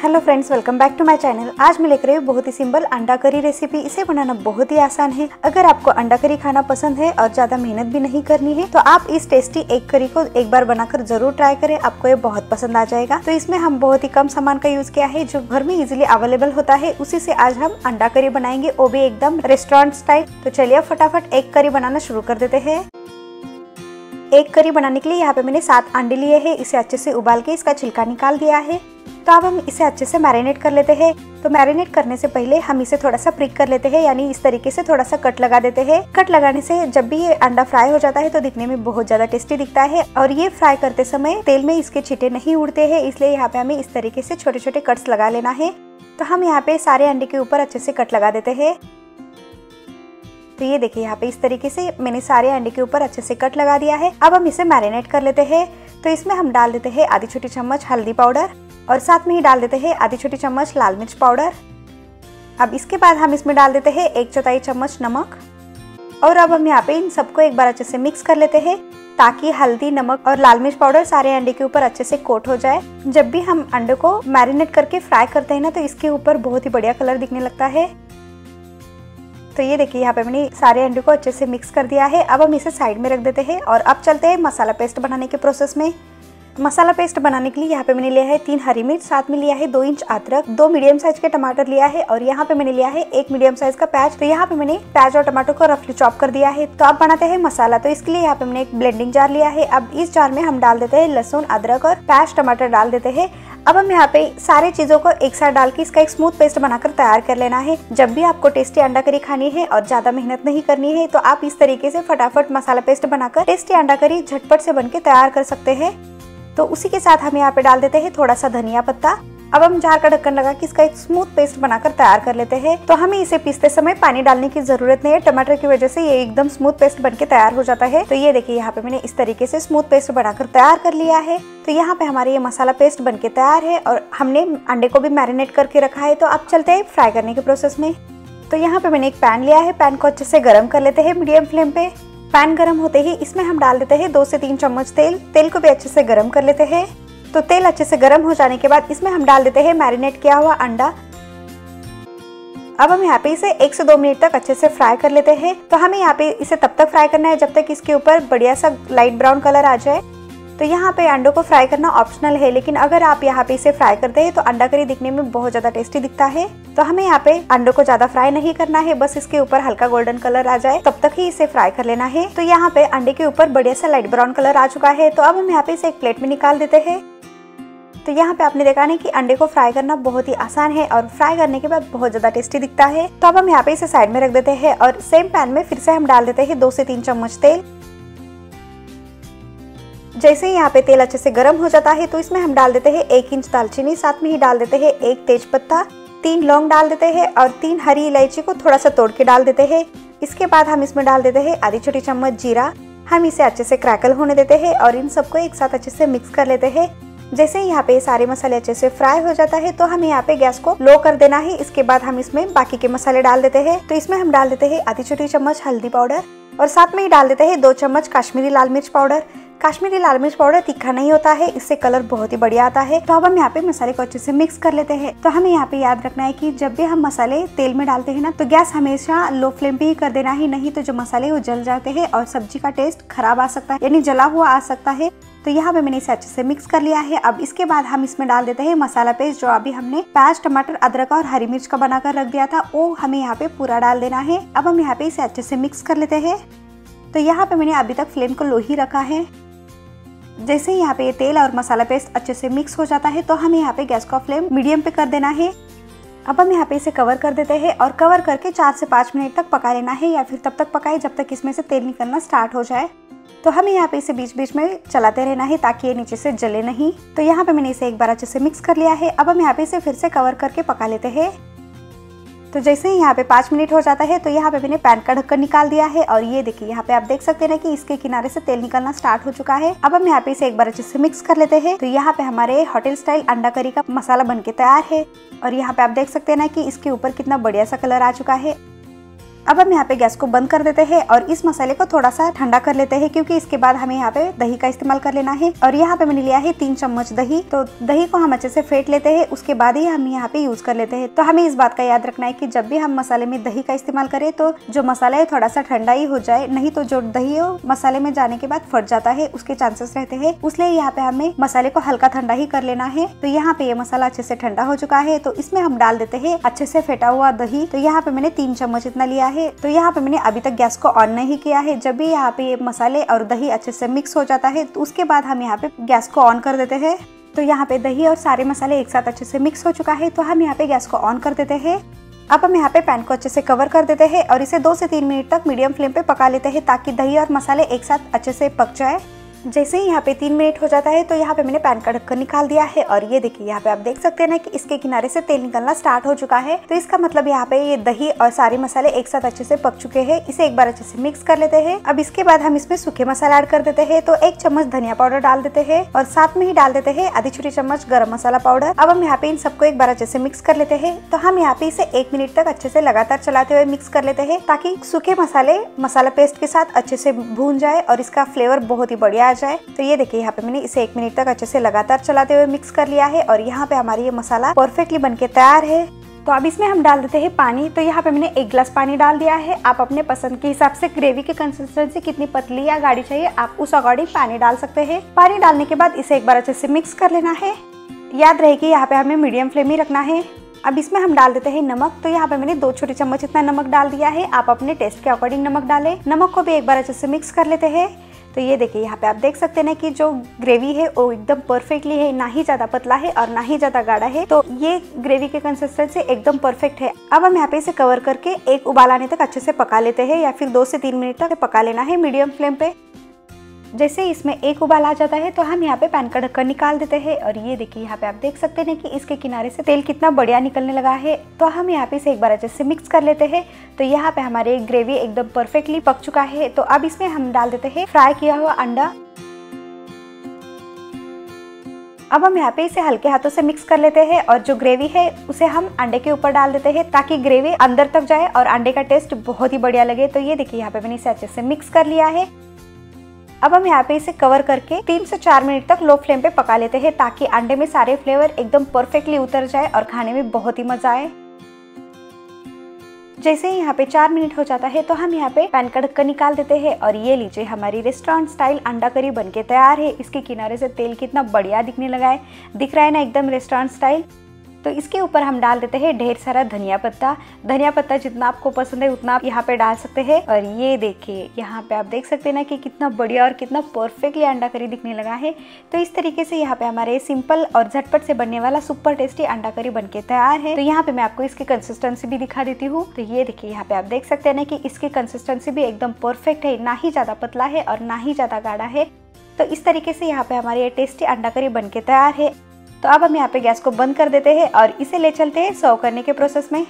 Hello friends, welcome back to my channel. आज मैं लेकर आई हूँ बहुत ही सिंपल अंडा करी रेसिपी। इसे बनाना बहुत ही आसान है। अगर आपको अंडा करी खाना पसंद है और ज्यादा मेहनत भी नहीं करनी है तो आप इस टेस्टी एग करी को एक बार बनाकर जरूर ट्राई करें, आपको ये बहुत पसंद आ जाएगा। तो इसमें हम बहुत ही कम सामान का यूज किया है जो घर में इजिली अवेलेबल होता है, उसी से आज हम अंडा करी बनाएंगे, वो भी एकदम रेस्टोरेंट स्टाइल। तो चलिए फटाफट एग करी बनाना शुरू कर देते हैं। एग करी बनाने के लिए यहाँ पे मैंने 7 अंडे लिए हैं। इसे अच्छे से उबाल के इसका छिलका निकाल दिया है। तो अब हम इसे अच्छे से मैरिनेट कर लेते हैं। तो मैरिनेट करने से पहले हम इसे थोड़ा सा प्रिक कर लेते हैं, यानी इस तरीके से थोड़ा सा कट लगा देते हैं। कट लगाने से जब भी ये अंडा फ्राई हो जाता है तो दिखने में बहुत ज्यादा टेस्टी दिखता है और ये फ्राई करते समय तेल में इसके छींटे नहीं उड़ते हैं, इसलिए यहाँ पे हमें इस तरीके से छोटे छोटे कट्स लगा लेना है। तो हम यहाँ पे सारे अंडे के ऊपर अच्छे से कट लगा देते हैं। तो ये देखिए यहाँ पे इस तरीके से मैंने सारे अंडे के ऊपर अच्छे से कट लगा दिया है। अब हम इसे मैरिनेट कर लेते हैं। तो इसमें हम डाल देते हैं आधी छोटी चम्मच हल्दी पाउडर और साथ में ही डाल देते हैं आधी छोटी चम्मच लाल मिर्च पाउडर। अब इसके बाद हम इसमें डाल देते हैं 1/4 चम्मच नमक। और अब हम यहाँ पे इन सबको एक बार अच्छे से मिक्स कर लेते हैं ताकि हल्दी, नमक और लाल मिर्च पाउडर सारे अंडे के ऊपर अच्छे से कोट हो जाए। जब भी हम अंडे को मैरिनेट करके फ्राई करते हैं ना तो इसके ऊपर बहुत ही बढ़िया कलर दिखने लगता है। तो ये देखिए यहाँ पे मैंने सारे अंडे को अच्छे से मिक्स कर दिया है। अब हम इसे साइड में रख देते हैं और अब चलते हैं मसाला पेस्ट बनाने के प्रोसेस में। मसाला पेस्ट बनाने के लिए यहाँ पे मैंने लिया है 3 हरी मिर्च, साथ में लिया है 2 इंच अदरक, 2 मीडियम साइज के टमाटर लिया है और यहाँ पे मैंने लिया है 1 मीडियम साइज का प्याज। तो यहाँ पे मैंने प्याज और टमाटर को रफली चॉप कर दिया है। तो अब बनाते हैं मसाला। तो इसके लिए यहाँ पे मैंने एक ब्लेंडिंग जार लिया है। अब इस जार में हम डाल देते हैं लहसुन, अदरक और प्याज, टमाटर डाल देते हैं। अब हम यहाँ पे सारे चीजों को एक साथ डाल के इसका एक स्मूथ पेस्ट बनाकर तैयार कर लेना है। जब भी आपको टेस्टी अंडा करी खानी है और ज्यादा मेहनत नहीं करनी है तो आप इस तरीके से फटाफट मसाला पेस्ट बनाकर टेस्टी अंडा करी झटपट से बनके तैयार कर सकते हैं। तो उसी के साथ हम यहाँ पे डाल देते हैं थोड़ा सा धनिया पत्ता। अब हम जार का ढक्कन लगा के इसका एक स्मूथ पेस्ट बनाकर तैयार कर लेते हैं। तो हमें इसे पीसते समय पानी डालने की जरूरत नहीं है, टमाटर की वजह से ये एकदम स्मूथ पेस्ट बनके तैयार हो जाता है। तो ये देखिए यहाँ पे मैंने इस तरीके से स्मूथ पेस्ट बनाकर तैयार कर लिया है। तो यहाँ पे हमारे ये मसाला पेस्ट बनके तैयार है और हमने अंडे को भी मैरिनेट करके रखा है। तो अब चलते हैं फ्राई करने के प्रोसेस में। तो यहाँ पे मैंने एक पैन लिया है, पैन को अच्छे से गर्म कर लेते हैं मीडियम फ्लेम पे। पैन गर्म होते ही इसमें हम डाल देते हैं 2 से 3 चम्मच तेल। तेल को भी अच्छे से गर्म कर लेते हैं। तो तेल अच्छे से गर्म हो जाने के बाद इसमें हम डाल देते हैं मैरिनेट किया हुआ अंडा। अब हम यहाँ पे इसे 1 से 2 मिनट तक अच्छे से फ्राई कर लेते हैं। तो हमें यहाँ पे इसे तब तक फ्राई करना है जब तक इसके ऊपर बढ़िया सा लाइट ब्राउन कलर आ जाए। तो यहाँ पे अंडों को फ्राई करना ऑप्शनल है, लेकिन अगर आप यहाँ पे इसे फ्राई करते हैं तो अंडा करी दिखने में बहुत ज्यादा टेस्टी दिखता है। तो हमें यहाँ पे अंडों को ज्यादा फ्राई नहीं करना है, बस इसके ऊपर हल्का गोल्डन कलर आ जाए तब तक ही इसे फ्राई कर लेना है। तो यहाँ पे अंडे के ऊपर बढ़िया सा लाइट ब्राउन कलर आ चुका है। तो अब हम यहाँ पे इसे एक प्लेट में निकाल देते हैं। तो यहाँ पे आपने देखा नहीं कि अंडे को फ्राई करना बहुत ही आसान है और फ्राई करने के बाद बहुत ज्यादा टेस्टी दिखता है। तो अब हम यहाँ पे इसे साइड में रख देते हैं और सेम पैन में फिर से हम डाल देते हैं 2 से 3 चम्मच तेल। जैसे ही यहाँ पे तेल अच्छे से गर्म हो जाता है तो इसमें हम डाल देते हैं 1 इंच दालचीनी, साथ में ही डाल देते हैं 1 तेज पत्ता, 3 लौंग डाल देते हैं और 3 हरी इलायची को थोड़ा सा तोड़ के डाल देते हैं। इसके बाद हम इसमें डाल देते हैं आधी छोटी चम्मच जीरा। हम इसे अच्छे से क्रैकल होने देते हैं और इन सबको एक साथ अच्छे से मिक्स कर लेते हैं। जैसे ही यहाँ पे सारे मसाले अच्छे से फ्राई हो जाता है तो हमें यहाँ पे गैस को लो कर देना है। इसके बाद हम इसमें बाकी के मसाले डाल देते हैं। तो इसमें हम डाल देते हैं आधी छोटी चम्मच हल्दी पाउडर और साथ में ही डाल देते हैं 2 चम्मच कश्मीरी लाल मिर्च पाउडर। कश्मीरी लाल मिर्च पाउडर तीखा नहीं होता है, इससे कलर बहुत ही बढ़िया आता है। तो अब हम यहाँ पे मसाले को अच्छे से मिक्स कर लेते हैं। तो हमें यहाँ पे याद रखना है कि जब भी हम मसाले तेल में डालते हैं ना तो गैस हमेशा लो फ्लेम पे ही कर देना है, नहीं तो जो मसाले वो जल जाते हैं और सब्जी का टेस्ट खराब आ सकता है, यानी जला हुआ आ सकता है। तो यहाँ पे मैंने इसे अच्छे से मिक्स कर लिया है। अब इसके बाद हम इसमें डाल देते हैं मसाला पेस्ट जो अभी हमने प्याज, टमाटर, अदरक और हरी मिर्च का बनाकर रख दिया था, वो हमें यहाँ पे पूरा डाल देना है। अब हम यहाँ पे इसे अच्छे से मिक्स कर लेते हैं। तो यहाँ पे मैंने अभी तक फ्लेम को लो ही रखा है। जैसे ही यहाँ पे ये तेल और मसाला पेस्ट अच्छे से मिक्स हो जाता है तो हमें यहाँ पे गैस का फ्लेम मीडियम पे कर देना है। अब हम यहाँ पे इसे कवर कर देते हैं और कवर करके 4 से 5 मिनट तक पका लेना है, या फिर तब तक पकाए जब तक इसमें से तेल निकलना स्टार्ट हो जाए। तो हमें यहाँ पे इसे बीच बीच में चलाते रहना है ताकि ये नीचे से जले नहीं। तो यहाँ पे मैंने इसे एक बार अच्छे से मिक्स कर लिया है। अब हम यहाँ पे इसे फिर से कवर करके पका लेते हैं। तो जैसे ही यहाँ पे 5 मिनट हो जाता है तो यहाँ पे मैंने पैन का ढक्कन निकाल दिया है और ये देखिए यहाँ पे आप देख सकते हैं ना कि इसके किनारे से तेल निकलना स्टार्ट हो चुका है। अब हम यहाँ पे इसे एक बार अच्छे से मिक्स कर लेते हैं। तो यहाँ पे हमारे होटल स्टाइल अंडा करी का मसाला बनके तैयार है और यहाँ पे आप देख सकते हैं ना कि इसके ऊपर कितना बढ़िया सा कलर आ चुका है। अब हम यहाँ पे गैस को बंद कर देते हैं और इस मसाले को थोड़ा सा ठंडा कर लेते हैं, क्योंकि इसके बाद हमें यहाँ पे दही का इस्तेमाल कर लेना है। और यहाँ पे मैंने लिया है 3 चम्मच दही। तो दही को हम अच्छे से फेंट लेते हैं, उसके बाद ही हम यहाँ पे यूज कर लेते हैं। तो हमें इस बात का याद रखना है कि जब भी हम मसाले में दही का इस्तेमाल करें तो जो मसाला है थोड़ा सा ठंडा ही हो जाए, नहीं तो जो दही है मसाले में जाने के बाद फट जाता है, उसके चांसेस रहते हैं। इसलिए यहाँ पे हमें मसाले को हल्का ठंडा ही कर लेना है। तो यहाँ पे ये मसाला अच्छे से ठंडा हो चुका है, तो इसमें हम डाल देते हैं अच्छे से फेटा हुआ दही। तो यहाँ पे मैंने 3 चम्मच इतना लिया है। तो यहाँ पे मैंने अभी तक गैस को ऑन नहीं किया है। जब भी यहाँ पे ये मसाले और दही अच्छे से मिक्स हो जाता है तो उसके बाद हम यहाँ पे गैस को ऑन कर देते हैं। तो यहाँ पे दही और सारे मसाले एक साथ अच्छे से मिक्स हो चुका है, तो हम यहाँ पे गैस को ऑन कर देते हैं। अब हम यहाँ पे पैन को अच्छे से कवर कर देते हैं और इसे 2 से 3 मिनट तक मीडियम फ्लेम पे पका लेते हैं, ताकि दही और मसाले एक साथ अच्छे से पक जाए। जैसे ही यहाँ पे 3 मिनट हो जाता है तो यहाँ पे मैंने पैन का ढक्कन निकाल दिया है और ये देखिए यहाँ पे आप देख सकते हैं ना कि इसके किनारे से तेल निकलना स्टार्ट हो चुका है। तो इसका मतलब यहाँ पे ये दही और सारे मसाले एक साथ अच्छे से पक चुके हैं। इसे एक बार अच्छे से मिक्स कर लेते हैं। अब इसके बाद हम इसमें सूखे मसाला ऐड कर देते हैं। तो 1 चम्मच धनिया पाउडर डाल देते हैं और साथ में ही डाल देते हैं आधी छोटी चम्मच गरम मसाला पाउडर। अब हम यहाँ पे इन सबको एक बार अच्छे से मिक्स कर लेते हैं। तो हम यहाँ पे इसे 1 मिनट तक अच्छे से लगातार चलाते हुए मिक्स कर लेते हैं, ताकि सूखे मसाले मसाला पेस्ट के साथ अच्छे से भून जाए और इसका फ्लेवर बहुत ही बढ़िया आ जाए। तो ये देखिए यहाँ पे मैंने इसे 1 मिनट तक अच्छे से लगातार चलाते हुए मिक्स कर लिया है और यहाँ पे हमारी ये मसाला परफेक्टली बनके तैयार है। तो अब इसमें हम डाल देते हैं पानी। तो यहाँ पे मैंने 1 गिलास पानी डाल दिया है। आप अपने पसंद के हिसाब से ग्रेवी की कंसिस्टेंसी कितनी पतली या गाढ़ी चाहिए आप उस अकॉर्डिंग पानी डाल सकते हैं। पानी डालने के बाद इसे एक बार अच्छे से मिक्स कर लेना है। याद रहे कि यहाँ पे हमें मीडियम फ्लेम ही रखना है। अब इसमें हम डाल देते हैं नमक। तो यहाँ पे मैंने 2 छोटे चम्मच इतना नमक डाल दिया है। आप अपने टेस्ट के अकॉर्डिंग नमक डालें। नमक को भी एक बार अच्छे से मिक्स कर लेते हैं। तो ये देखिए यहाँ पे आप देख सकते हैं ना कि जो ग्रेवी है वो एकदम परफेक्टली है, ना ही ज्यादा पतला है और ना ही ज्यादा गाढ़ा है। तो ये ग्रेवी की कंसिस्टेंसी एकदम परफेक्ट है। अब हम यहाँ पे इसे कवर करके एक उबाल आने तक अच्छे से पका लेते हैं, या फिर 2 से 3 मिनट तक पका लेना है मीडियम फ्लेम पे। जैसे इसमें एक उबाल आ जाता है तो हम यहाँ पे पैन का ढक्कन निकाल देते हैं और ये देखिए यहाँ पे आप देख सकते हैं कि इसके किनारे से तेल कितना बढ़िया निकलने लगा है। तो हम यहाँ पे इसे एक बार अच्छे से मिक्स कर लेते हैं। तो यहाँ पे हमारे ग्रेवी एकदम परफेक्टली पक चुका है। तो अब इसमें हम डाल देते हैं फ्राई किया हुआ अंडा। अब हम यहाँ पे इसे हल्के हाथों से मिक्स कर लेते हैं और जो ग्रेवी है उसे हम अंडे के ऊपर डाल देते हैं, ताकि ग्रेवी अंदर तक जाए और अंडे का टेस्ट बहुत ही बढ़िया लगे। तो ये देखिए यहाँ पे मैंने इसे अच्छे से मिक्स कर लिया है। अब हम यहाँ पे इसे कवर करके 3 से 4 मिनट तक लो फ्लेम पे पका लेते हैं, ताकि अंडे में सारे फ्लेवर एकदम परफेक्टली उतर जाए और खाने में बहुत ही मजा आए। जैसे ही यहाँ पे 4 मिनट हो जाता है तो हम यहाँ पे पैन का ढक्कन निकाल देते हैं और ये लीजिए हमारी रेस्टोरेंट स्टाइल अंडा करी बनके तैयार है। इसके किनारे से तेल कितना बढ़िया दिखने लगा है, दिख रहा है ना एकदम रेस्टोरेंट स्टाइल। तो इसके ऊपर हम डाल देते हैं ढेर सारा धनिया पत्ता। धनिया पत्ता जितना आपको पसंद है उतना आप यहाँ पे डाल सकते हैं। और ये देखिए यहाँ पे आप देख सकते हैं ना कि कितना बढ़िया और कितना परफेक्टली अंडा करी दिखने लगा है। तो इस तरीके से यहाँ पे हमारे सिंपल और झटपट से बनने वाला सुपर टेस्टी अंडा करी बनके तैयार है। तो यहाँ पे मैं आपको इसकी कंसिस्टेंसी भी दिखा देती हूँ। तो ये देखिए यहाँ पे आप देख सकते हैं ना कि इसकी कंसिस्टेंसी भी एकदम परफेक्ट है, ना ही ज्यादा पतला है और ना ही ज्यादा गाढ़ा है। तो इस तरीके से यहाँ पे हमारी ये टेस्टी अंडा करी बनके तैयार है। तो अब हम यहाँ पे गैस को बंद कर देते हैं और इसे ले चलते हैं सर्व करने के प्रोसेस में।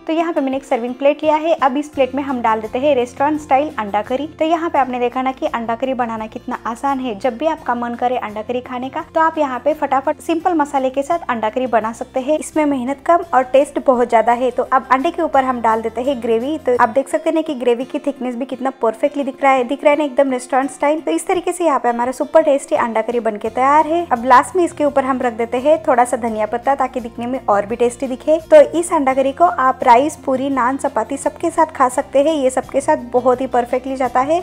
तो यहाँ पे मैंने एक सर्विंग प्लेट लिया है। अब इस प्लेट में हम डाल देते हैं रेस्टोरेंट स्टाइल अंडा करी। तो यहाँ पे आपने देखा ना कि अंडा करी बनाना कितना आसान है। जब भी आपका मन करे अंडा करी खाने का तो आप यहाँ पे फटाफट सिंपल मसाले के साथ अंडा करी बना सकते हैं। इसमें मेहनत कम और टेस्ट बहुत ज्यादा है। तो अब अंडे के ऊपर हम डाल देते हैं ग्रेवी। तो आप देख सकते हैं कि ग्रेवी की थिकनेस भी कितना परफेक्टली दिख रहा है ना एकदम रेस्टोरेंट स्टाइल। तो इस तरीके से यहाँ पे हमारा सुपर टेस्टी अंडा करी बनके तैयार है। अब लास्ट में इसके ऊपर हम रख देते हैं थोड़ा सा धनिया पत्ता, ताकि दिखने में और भी टेस्टी दिखे। तो इस अंडा करी को आप राइस, पूरी, नान, चपाती सबके साथ खा सकते हैं। ये सबके साथ बहुत ही परफेक्टली जाता है।